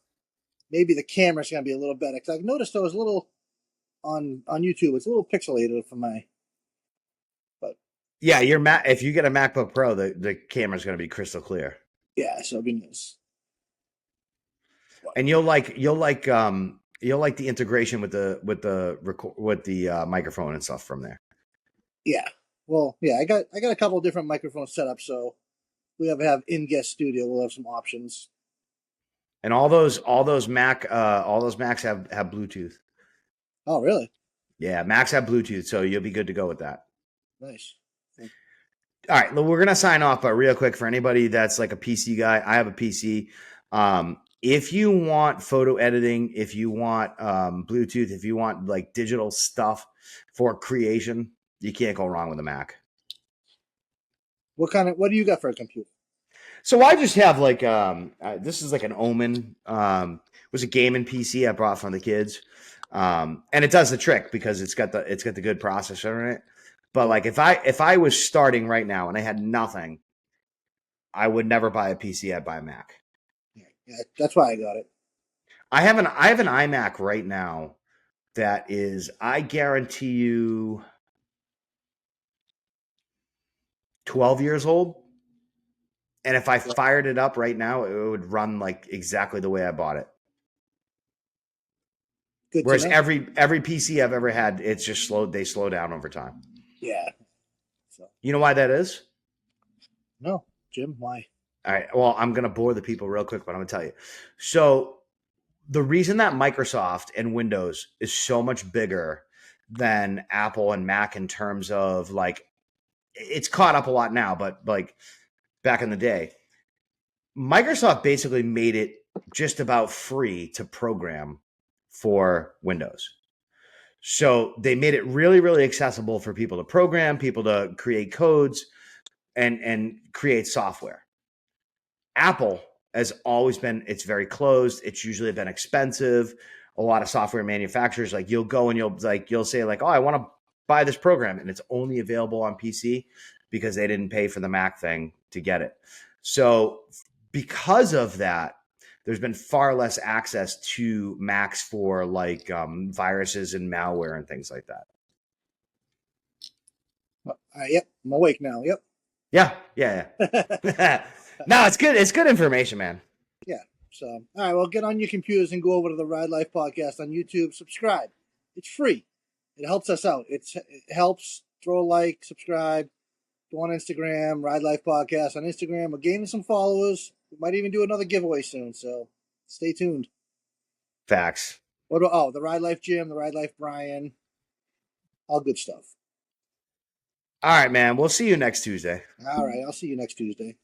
Speaker 1: maybe the camera's gonna be a little better because I've noticed I was a little on YouTube. It's a little pixelated for my. But
Speaker 2: yeah, if you get a MacBook Pro, the camera's gonna be crystal clear.
Speaker 1: Yeah, so it'll be nice.
Speaker 2: And you'll like the integration with the microphone and stuff from there.
Speaker 1: Yeah. Well, yeah, I got a couple of different microphones set up, so we have in-guest studio. We'll have some options.
Speaker 2: And all those Macs have Bluetooth.
Speaker 1: Oh, really?
Speaker 2: Yeah, Macs have Bluetooth, so you'll be good to go with that.
Speaker 1: Nice.
Speaker 2: All right, we're gonna sign off, but real quick for anybody that's like a PC guy, I have a PC. If you want photo editing, if you want Bluetooth, if you want like digital stuff for creation, you can't go wrong with a Mac.
Speaker 1: What do you got for a computer?
Speaker 2: So I just have like this is like an Omen. It was a gaming PC I brought from the kids, and it does the trick because it's got the good processor in it. But like if I was starting right now and I had nothing, I would never buy a PC. I'd buy a Mac.
Speaker 1: Yeah, that's why I got it.
Speaker 2: I have an iMac right now that is, I guarantee you, 12 years old. And if I fired it up right now, it would run like exactly the way I bought it.
Speaker 1: Good.
Speaker 2: Whereas every PC I've ever had, it's just they slow down over time.
Speaker 1: Yeah.
Speaker 2: So. You know why that is?
Speaker 1: No, Jim, why?
Speaker 2: All right. Well, I'm going to bore the people real quick, but I'm going to tell you. So the reason that Microsoft and Windows is so much bigger than Apple and Mac in terms of like, it's caught up a lot now, but like back in the day, Microsoft basically made it just about free to program for Windows. So they made it really, really accessible for people to program, people to create codes and create software. Apple has always been, it's very closed. It's usually been expensive. A lot of software manufacturers, like you'll go and you'll say like, oh, I want to buy this program, and it's only available on PC because they didn't pay for the Mac thing to get it. So because of that, there's been far less access to Macs for like viruses and malware and things like that.
Speaker 1: Yep, I'm awake now. Yep.
Speaker 2: Yeah. No, it's good. It's good information, man.
Speaker 1: Yeah. So, all right, well, get on your computers and go over to the Ride Life Podcast on YouTube. Subscribe. It's free. It helps us out. It helps. Throw a like, subscribe. Go on Instagram, Ride Life Podcast on Instagram. We're gaining some followers. We might even do another giveaway soon, so stay tuned.
Speaker 2: Facts.
Speaker 1: What about, the Ride Life Jim, the Ride Life Brian. All good stuff.
Speaker 2: All right, man. We'll see you next Tuesday.
Speaker 1: All right, I'll see you next Tuesday.